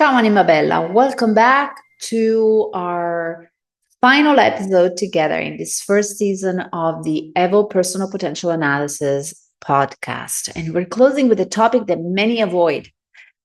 Ciao Anima Bella, welcome back to our final episode together in this first season of the Evo Personal Potential Analysis podcast. And we're closing with a topic that many avoid,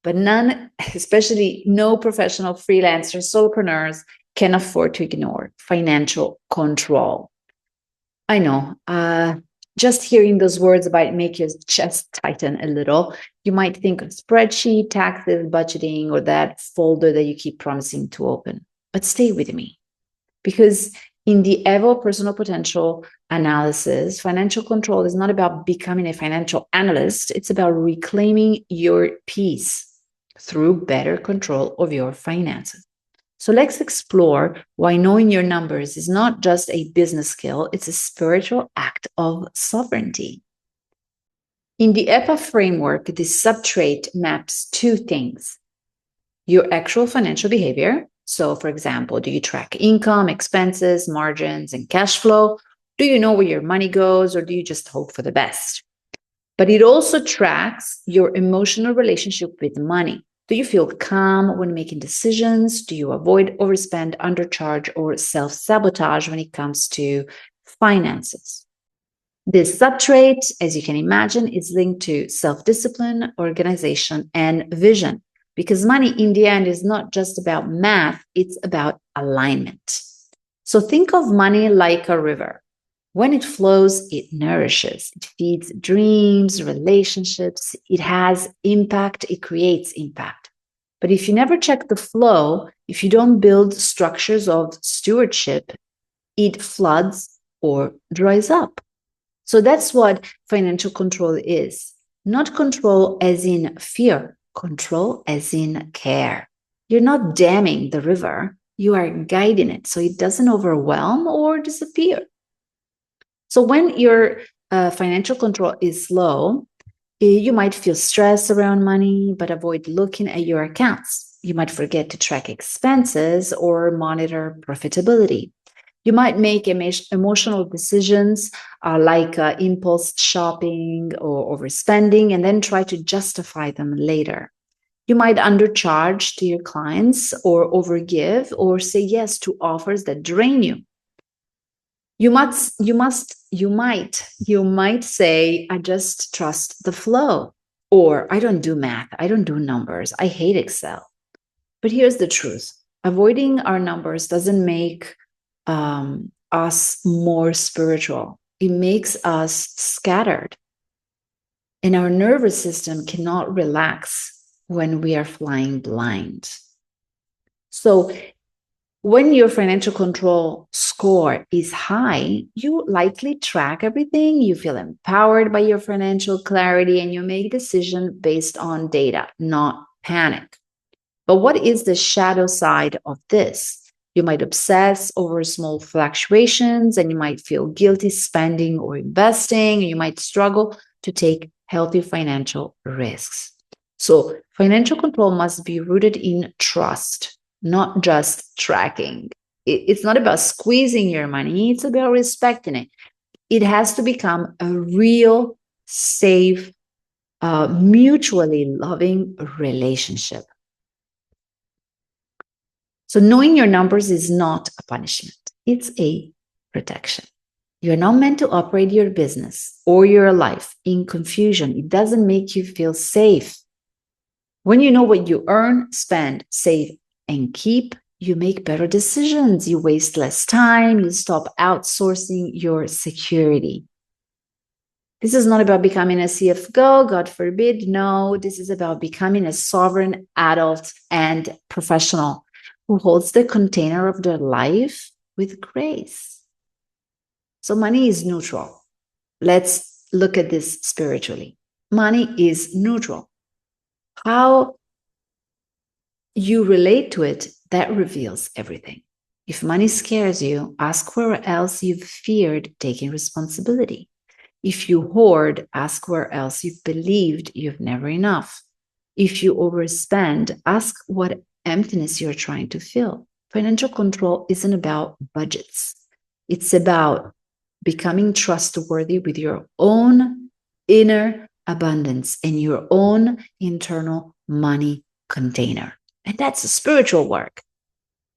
but none, especially no professional freelancers, solopreneurs, can afford to ignore: financial control. I know. Just hearing those words might make your chest tighten a little. You might think of spreadsheet, taxes, budgeting, or that folder that you keep promising to open. But stay with me, because in the Evo Personal Potential Analysis, financial control is not about becoming a financial analyst. It's about reclaiming your peace through better control of your finances. So let's explore why knowing your numbers is not just a business skill, it's a spiritual act of sovereignty. In the EPA framework, this subtrait maps two things: your actual financial behavior. So, for example, do you track income, expenses, margins, and cash flow? Do you know where your money goes, or do you just hope for the best? But it also tracks your emotional relationship with money. Do you feel calm when making decisions? Do you avoid overspend, undercharge, or self-sabotage when it comes to finances? This subtrait, as you can imagine, is linked to self-discipline, organization, and vision, because money in the end is not just about math, it's about alignment. So think of money like a river. When it flows, it nourishes, it feeds dreams, relationships, it has impact, it creates impact. But if you never check the flow, if you don't build structures of stewardship, it floods or dries up. So that's what financial control is. Not control as in fear, control as in care. You're not damming the river, you are guiding it so it doesn't overwhelm or disappear. So when your financial control is low, you might feel stress around money, but avoid looking at your accounts. You might forget to track expenses or monitor profitability. You might make emotional decisions like impulse shopping or overspending, and then try to justify them later. You might undercharge to your clients or overgive or say yes to offers that drain you. You might say, I just trust the flow, or I don't do math, I don't do numbers, I hate Excel. But here's the truth: avoiding our numbers doesn't make us more spiritual. It makes us scattered. And our nervous system cannot relax when we are flying blind. So when your financial control score is high, you likely track everything, you feel empowered by your financial clarity, and you make decisions based on data, not panic. But what is the shadow side of this? You might obsess over small fluctuations, and you might feel guilty spending or investing, and you might struggle to take healthy financial risks. So financial control must be rooted in trust, not just tracking. It's not about squeezing your money, it's about respecting it. It has to become a real, safe, mutually loving relationship. So knowing your numbers is not a punishment, it's a protection. You're not meant to operate your business or your life in confusion. It doesn't make you feel safe. When you know what you earn, spend, save, and keep, you make better decisions. You waste less time. You stop outsourcing your security. This is not about becoming a CFO, God forbid. No, this is about becoming a sovereign adult and professional who holds the container of their life with grace. So money is neutral. Let's look at this spiritually. Money is neutral. How you relate to it, that reveals everything. If money scares you, ask where else you've feared taking responsibility. If you hoard, ask where else you've believed you've never enough. If you overspend, ask what emptiness you're trying to fill. Financial control isn't about budgets. It's about becoming trustworthy with your own inner abundance and your own internal money container. And that's spiritual work.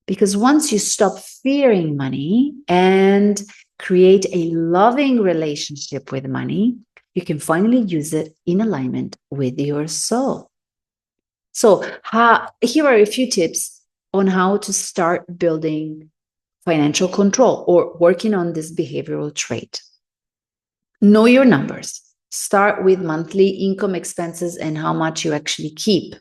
Because once you stop fearing money and create a loving relationship with money, you can finally use it in alignment with your soul. So here are a few tips on how to start building financial control or working on this behavioral trait. Know your numbers. Start with monthly income, expenses, and how much you actually keep.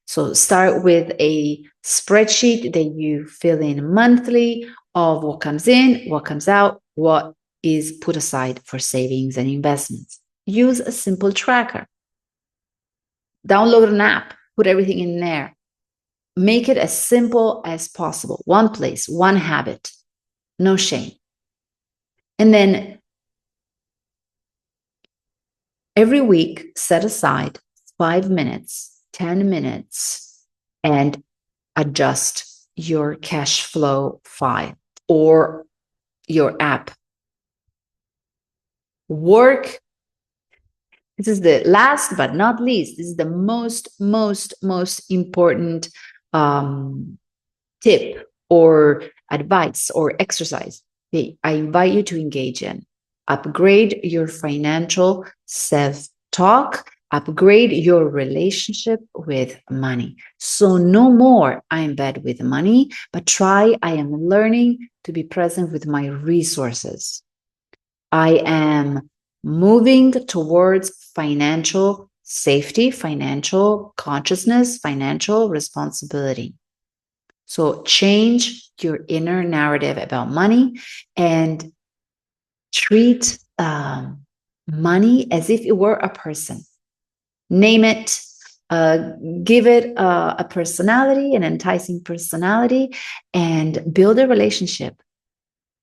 So start with a spreadsheet that you fill in monthly of what comes in, what comes out, what is put aside for savings and investments. Use a simple tracker. Download an app, put everything in there. Make it as simple as possible. One place, one habit, no shame. And then every week, set aside 5 minutes, 10 minutes, and adjust your cash flow file or your app. Work. This is the last but not least. This is the most important tip or advice or exercise that I invite you to engage in. Upgrade your financial self-talk. Upgrade your relationship with money. So no more I'm bad with money, but try I am learning to be present with my resources. I am moving towards financial safety, financial consciousness, financial responsibility. So change your inner narrative about money and treat money as if it were a person. Name it, give it a personality, an enticing personality, and build a relationship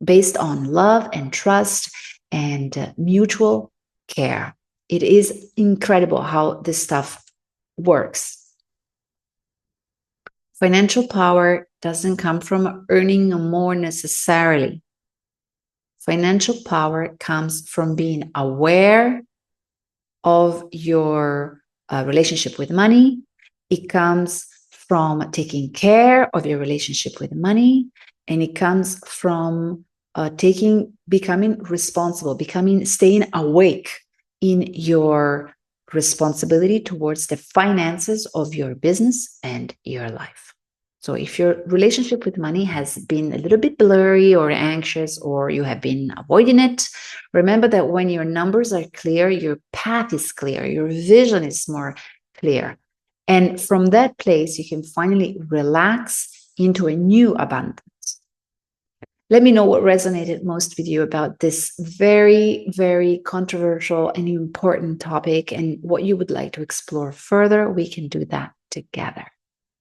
based on love and trust and mutual care. It is incredible how this stuff works. Financial power doesn't come from earning more necessarily. Financial power comes from being aware of your relationship with money. It comes from taking care of your relationship with money. And it comes from becoming responsible, staying awake in your responsibility towards the finances of your business and your life. So if your relationship with money has been a little bit blurry or anxious, or you have been avoiding it, remember that when your numbers are clear, your path is clear, your vision is more clear. And from that place, you can finally relax into a new abundance. Let me know what resonated most with you about this very, very controversial and important topic and what you would like to explore further. We can do that together.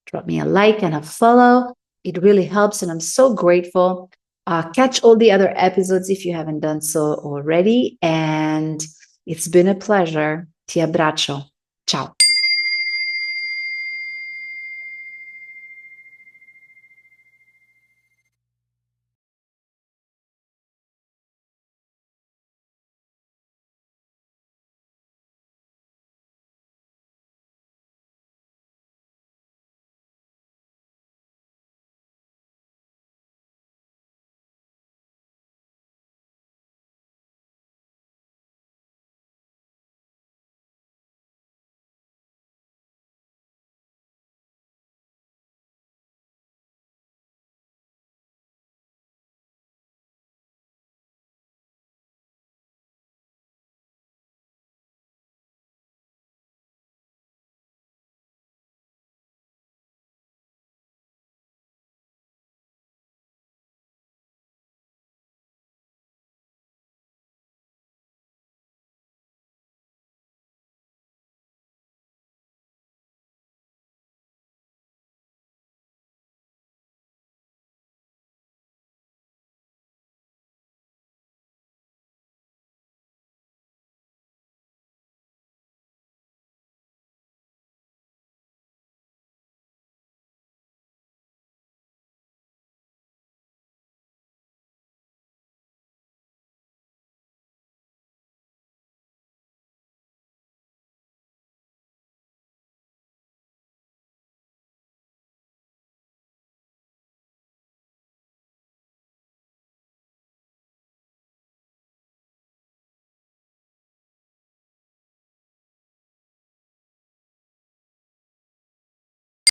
Drop me a like and a follow. It really helps, and I'm so grateful. Catch all the other episodes if you haven't done so already. And it's been a pleasure. Ti abbraccio. Ciao.